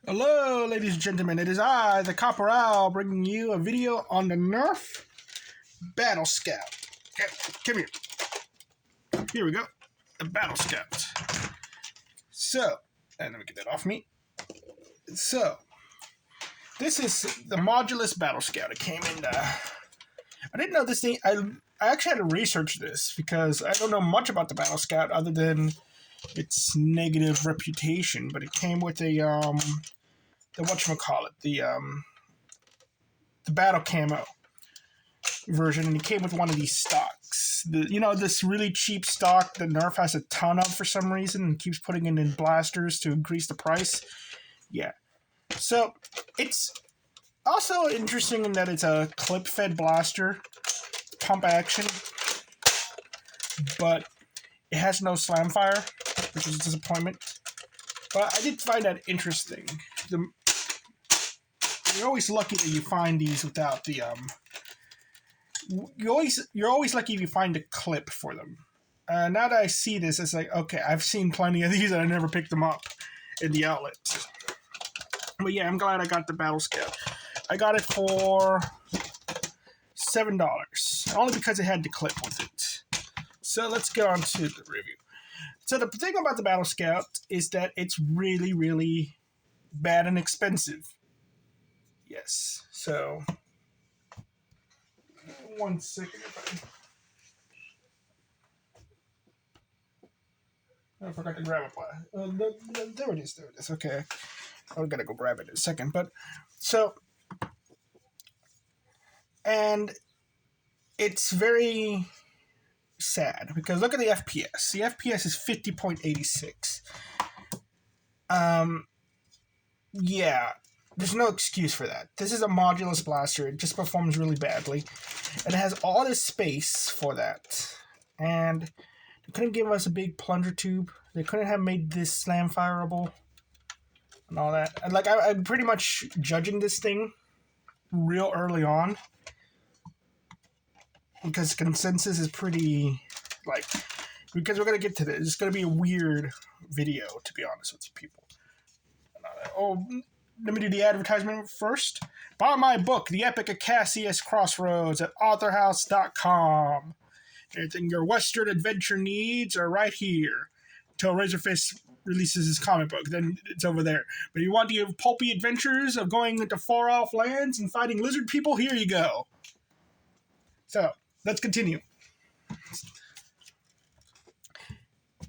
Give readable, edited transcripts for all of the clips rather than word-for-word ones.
Hello, ladies and gentlemen. It is I, the Corporal, bringing you a video on the Nerf Battlescout. Come here. Here we go. The Battlescout. So, and let me get that off me. So, this is the modulus Battlescout. It came in I didn't know this thing. I actually had to research this because I don't know much about the Battlescout other than its negative reputation, but it came with the whatchamacallit, the battle camo version, and it came with one of these stocks. This really cheap stock that Nerf has a ton of for some reason and keeps putting it in blasters to increase the price. Yeah. So it's also interesting in that it's a clip-fed blaster, pump action, but it has no slam fire, which is a disappointment. But I did find that interesting. You're always lucky that you find these without the You're always lucky if you find a clip for them. Now that I see this, it's like, okay, I've seen plenty of these and I never picked them up in the outlet. But yeah, I'm glad I got the Battlescout. I got it for $7, only because it had the clip with it. So let's get on to the review. So the thing about the Battlescout is that it's really, really bad and expensive. Yes, so 1 second. I forgot to grab it. There it is. Okay, I'm gonna go grab it in a second. But so, and it's very sad because look at the FPS. The FPS is 50.86. Yeah. There's no excuse for that. This is a modulus blaster. It just performs really badly. And it has all this space for that. And they couldn't give us a big plunger tube. They couldn't have made this slam fireable. And all that. And I'm pretty much judging this thing real early on. Because consensus is pretty, because we're going to get to this. It's going to be a weird video, to be honest with you people. Let me do the advertisement first. Buy my book, The Epic of Cassius Crossroads, at authorhouse.com. Anything your Western adventure needs are right here. Until Razorfist releases his comic book, then it's over there. But if you want the pulpy adventures of going into far-off lands and fighting lizard people, here you go. So, let's continue.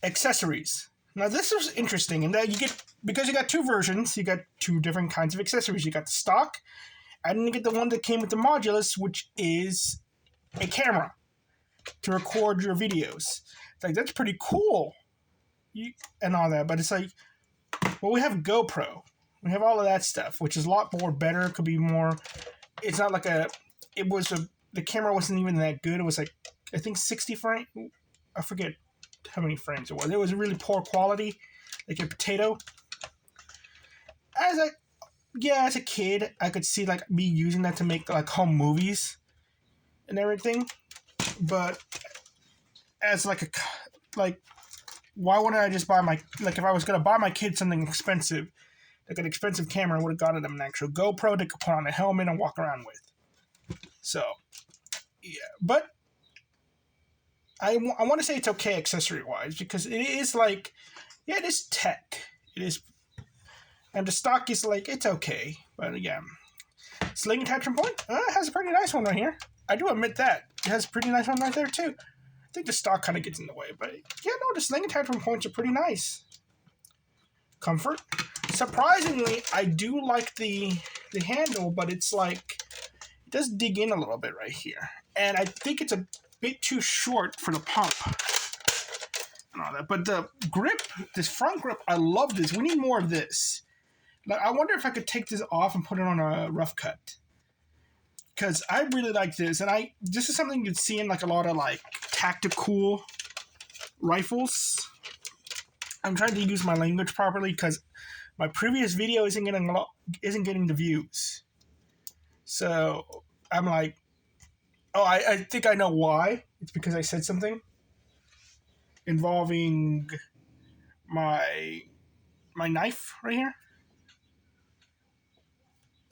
Accessories. Now, this is interesting in that because you got two versions, you got two different kinds of accessories. You got the stock, and then you get the one that came with the modulus, which is a camera to record your videos. It's like, that's pretty cool, and all that. But it's like, well, we have GoPro. We have all of that stuff, which is a lot more better. It could be more, it's not like the camera wasn't even that good. It was like, I think 60 frames. I forget how many frames it was. It was really poor quality, like a potato. As a kid, I could see me using that to make home movies and everything. But as why wouldn't I just buy if I was gonna buy my kid something expensive, like an expensive camera, I would have gotten them an actual GoPro they could put on a helmet and walk around with. So, yeah, but I want to say it's okay accessory-wise because it is it is tech. It is, and the stock is it's okay. But yeah, sling attachment point it has a pretty nice one right here. I do admit that. It has a pretty nice one right there too. I think the stock kind of gets in the way, but yeah, no, the sling attachment points are pretty nice. Comfort. Surprisingly, I do like the handle, but it's it does dig in a little bit right here. And I think it's a bit too short for the pump and all that. But the grip, this front grip, I love this. We need more of this. I wonder if I could take this off and put it on a rough cut. Because I really like this. And this is something you'd see in a lot of tactical rifles. I'm trying to use my language properly because my previous video isn't getting the views. So I'm I think I know why. It's because I said something involving my knife right here.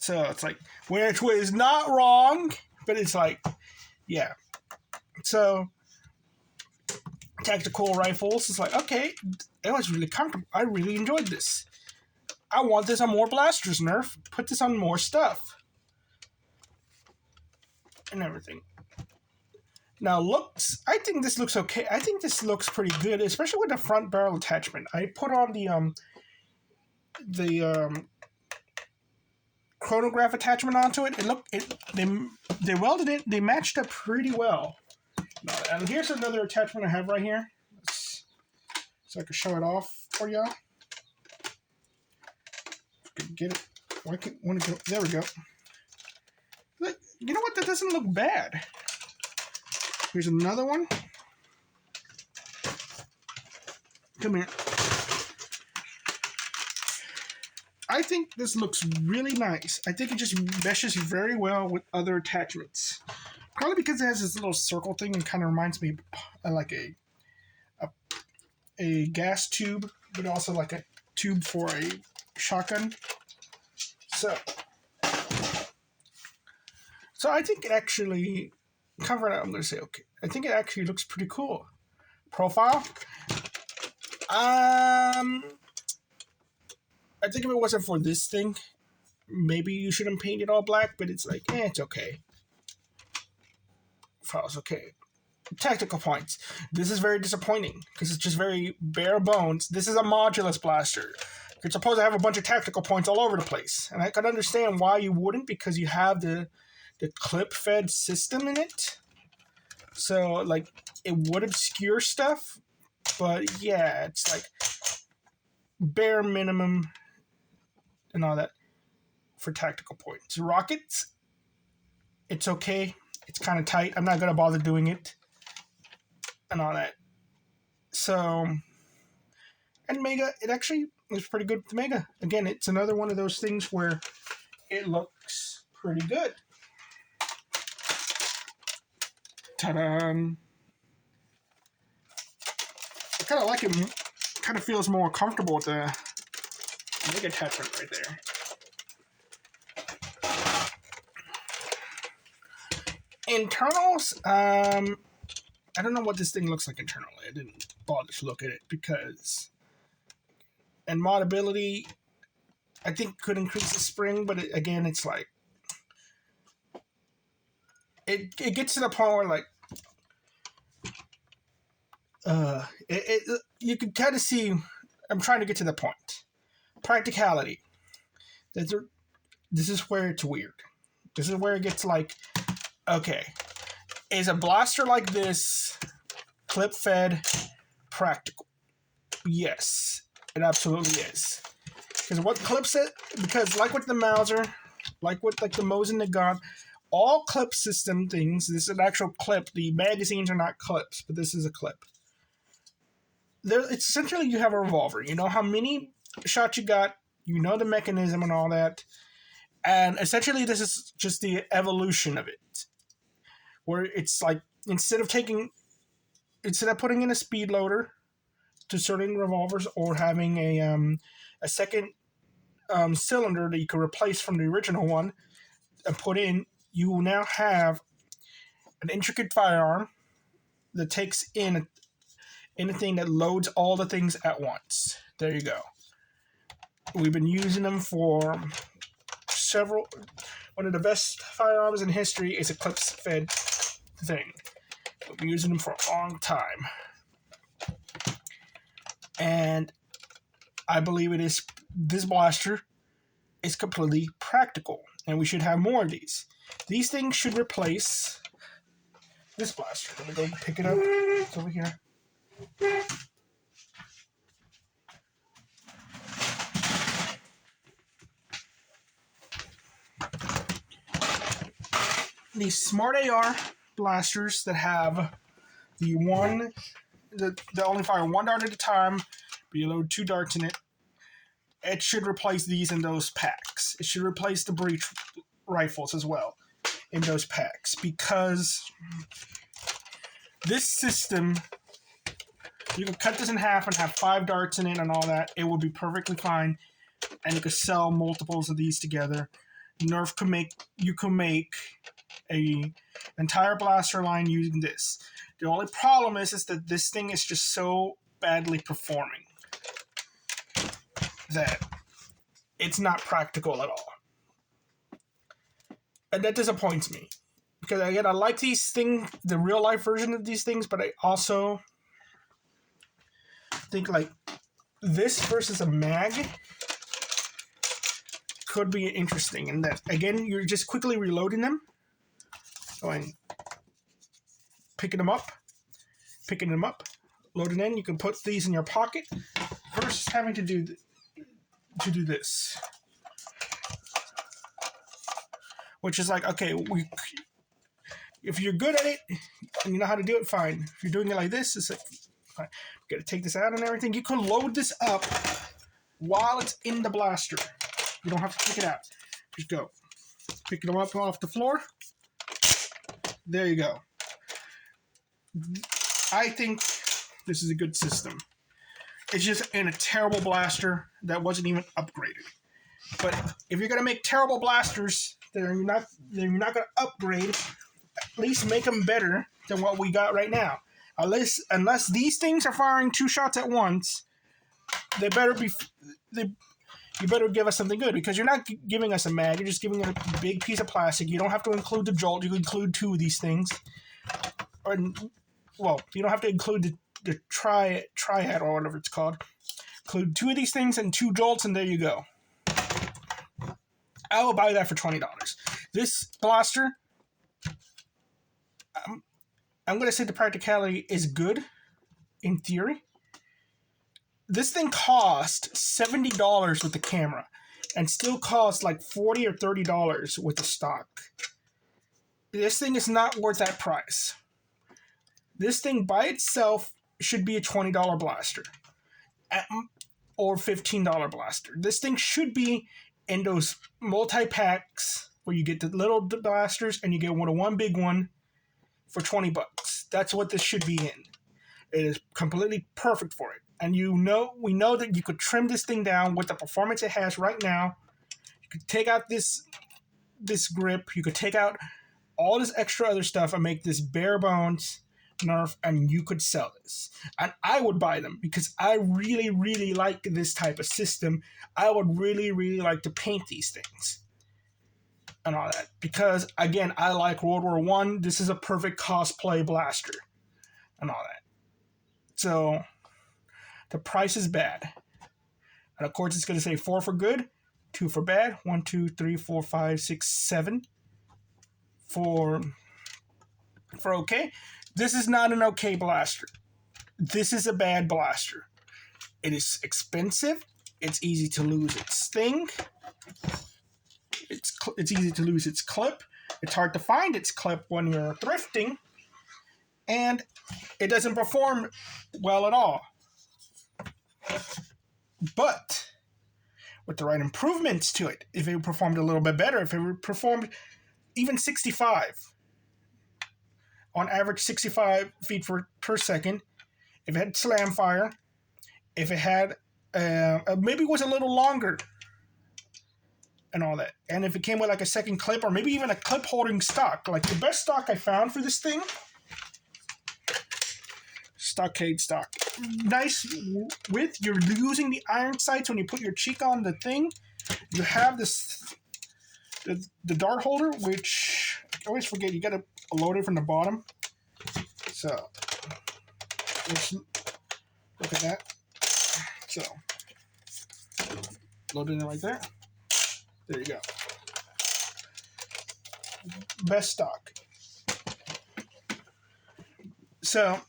So it's like, which was not wrong, but it's like, yeah. So tactical rifles, it's like, okay, it was really comfortable. I really enjoyed this. I want this on more blasters, Nerf. Put this on more stuff. And everything. Now, looks, I think this looks okay. I think this looks pretty good, especially with the front barrel attachment. I put on the chronograph attachment onto it. They welded it. They matched up pretty well. Now, and here's another attachment I have right here, so I can show it off for y'all. Get it? Why can't want to go? There we go. Look, you know what? That doesn't look bad. Here's another one. Come here. I think this looks really nice. I think it just meshes very well with other attachments. Probably because it has this little circle thing and kind of reminds me of like a gas tube, but also like a tube for a shotgun. So I think it actually, cover it out, I'm going to say okay. I think it actually looks pretty cool. Profile. I think if it wasn't for this thing, maybe you shouldn't paint it all black, but it's like, it's okay. Profile's okay. Tactical points. This is very disappointing because it's just very bare bones. This is a modulus blaster. You're supposed to have a bunch of tactical points all over the place. And I can understand why you wouldn't, because you have the clip-fed system in it. So, like, it would obscure stuff. But, yeah, it's like bare minimum and all that for tactical points. Rockets, it's okay. It's kind of tight. I'm not going to bother doing it and all that. So, and Mega, it actually is pretty good with Mega. Again, it's another one of those things where it looks pretty good. Ta-da! I kind of like it. Kind of feels more comfortable with the Mega attachment right there. Internals, I don't know what this thing looks like internally. I didn't bother to look at it because, and modability, I think could increase the spring, but again, it's like, it gets to the point where like, you can kind of see, I'm trying to get to the point. Practicality. This is where it's weird. This is where it gets like, okay, is a blaster like this clip-fed practical? Yes, it absolutely is. Because what clips it? Because like with the Mauser, like with like the Mosin Nagant, all clip system things. This is an actual clip. The magazines are not clips, but this is a clip. It's essentially you have a revolver. You know how many shots you got. You know the mechanism and all that. And essentially, this is just the evolution of it. Where it's like, instead of putting in a speed loader to certain revolvers or having a second cylinder that you can replace from the original one and put in, you will now have an intricate firearm that takes in a thing that loads all the things at once. There you go. We've been using them for one of the best firearms in history is a clip-fed thing. We've been using them for a long time. And I believe this blaster is completely practical, and we should have more of these. These things should replace this blaster. Let me go pick it up. It's over here. These Smart AR blasters that have the only fire one dart at a time, but you load 2 darts in it. It should replace these in those packs. It should replace the breech rifles as well in those packs, because this system, you could cut this in half and have 5 darts in it and all that. It would be perfectly fine, and you could sell multiples of these together. Nerf you can make a entire blaster line using this. The only problem is that this thing is just so badly performing that it's not practical at all. And that disappoints me. Because again, I like these things, the real life version of these things, but I also think like this versus a mag could be interesting. And that again, you're just quickly reloading them. Going, picking them up, loading in. You can put these in your pocket versus having to do this, which is like, okay, if you're good at it and you know how to do it, fine. If you're doing it like this, it's like, fine. You gotta take this out and everything. You can load this up while it's in the blaster. You don't have to take it out. Just go, pick them up off the floor. There you go. I think this is a good system. It's just in a terrible blaster that wasn't even upgraded. But if you're gonna make terrible blasters, then you're not gonna upgrade. At least make them better than what we got right now. Unless these things are firing 2 shots at once, you better give us something good, because you're not giving us a mag. You're just giving it a big piece of plastic. You don't have to include the jolt. You can include 2 of these things. Well, you don't have to include the triad or whatever it's called. Include 2 of these things and 2 jolts, and there you go. I will buy that for $20. This blaster, I'm going to say the practicality is good in theory. This thing cost $70 with the camera and still costs like $40 or $30 with the stock. This thing is not worth that price. This thing by itself should be a $20 blaster or $15 blaster. This thing should be in those multi-packs where you get the little blasters and you get one big one for $20. That's what this should be in. It is completely perfect for it. And we know that you could trim this thing down with the performance it has right now. You could take out this grip. You could take out all this extra other stuff and make this bare bones Nerf, and you could sell this. And I would buy them because I really, really like this type of system. I would really, really like to paint these things and all that. Because, again, I like World War I. This is a perfect cosplay blaster and all that. So the price is bad. And of course, it's going to say 4 for good, 2 for bad, 1, 2, 3, 4, 5, 6, 7 for okay. This is not an okay blaster. This is a bad blaster. It is expensive. It's easy to lose its thing. It's easy to lose its clip. It's hard to find its clip when you're thrifting. And it doesn't perform well at all. But with the right improvements to it, if it performed a little bit better, if it performed even 65, on average 65 feet per second, if it had slam fire, if it had, maybe it was a little longer and all that, and if it came with like a second clip or maybe even a clip holding stock, like the best stock I found for this thing, stockade stock. Nice width. You're using the iron sights when you put your cheek on the thing. You have this, the dart holder, which I always forget, you gotta load it from the bottom. So let's look at that. So loading it right there. There you go. Best stock. So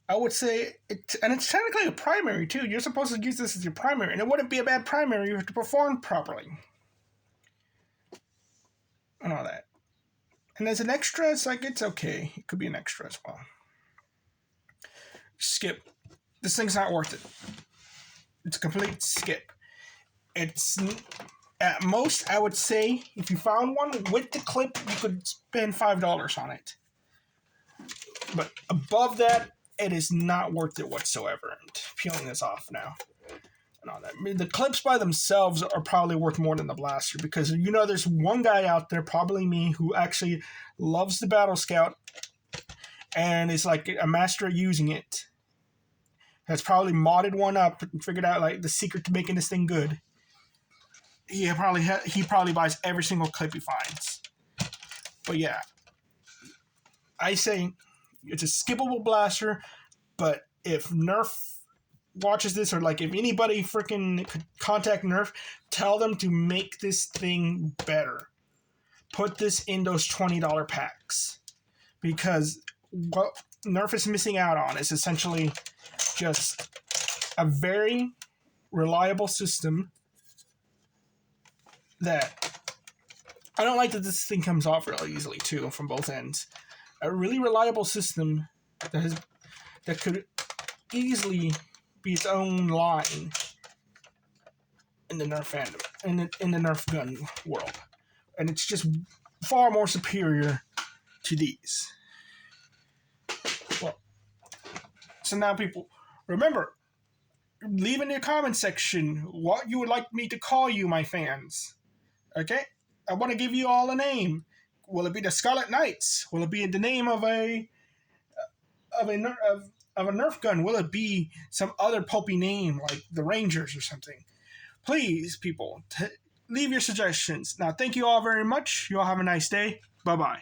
I would say and it's technically a primary too. You're supposed to use this as your primary, and it wouldn't be a bad primary. You have to perform properly and all that. And as an extra, it's like, it's okay. It could be an extra as well. Skip. This thing's not worth it. It's a complete skip. It's, at most, I would say, if you found one with the clip, you could spend $5 on it. But above that, it is not worth it whatsoever. I'm peeling this off now. and all that. I mean, the clips by themselves are probably worth more than the blaster because there's one guy out there, probably me, who actually loves the Battle Scout and is like a master at using it. Has probably modded one up and figured out like the secret to making this thing good. He probably buys every single clip he finds. But yeah, I say it's a skippable blaster. But if Nerf watches this, or like if anybody freaking could contact Nerf, tell them to make this thing better. Put this in those $20 packs, because what Nerf is missing out on is essentially just a very reliable system that I don't like that this thing comes off really easily too from both ends. A really reliable system that could easily be its own line in the Nerf fandom, in the Nerf gun world, and it's just far more superior to these. Well, so now people, remember, leave in the comment section what you would like me to call you, my fans. Okay, I want to give you all a name. Will it be the Scarlet Knights? Will it be the name of a Nerf gun? Will it be some other pulpy name like the Rangers or something? Please, people, leave your suggestions. Now, thank you all very much. You all have a nice day. Bye-bye.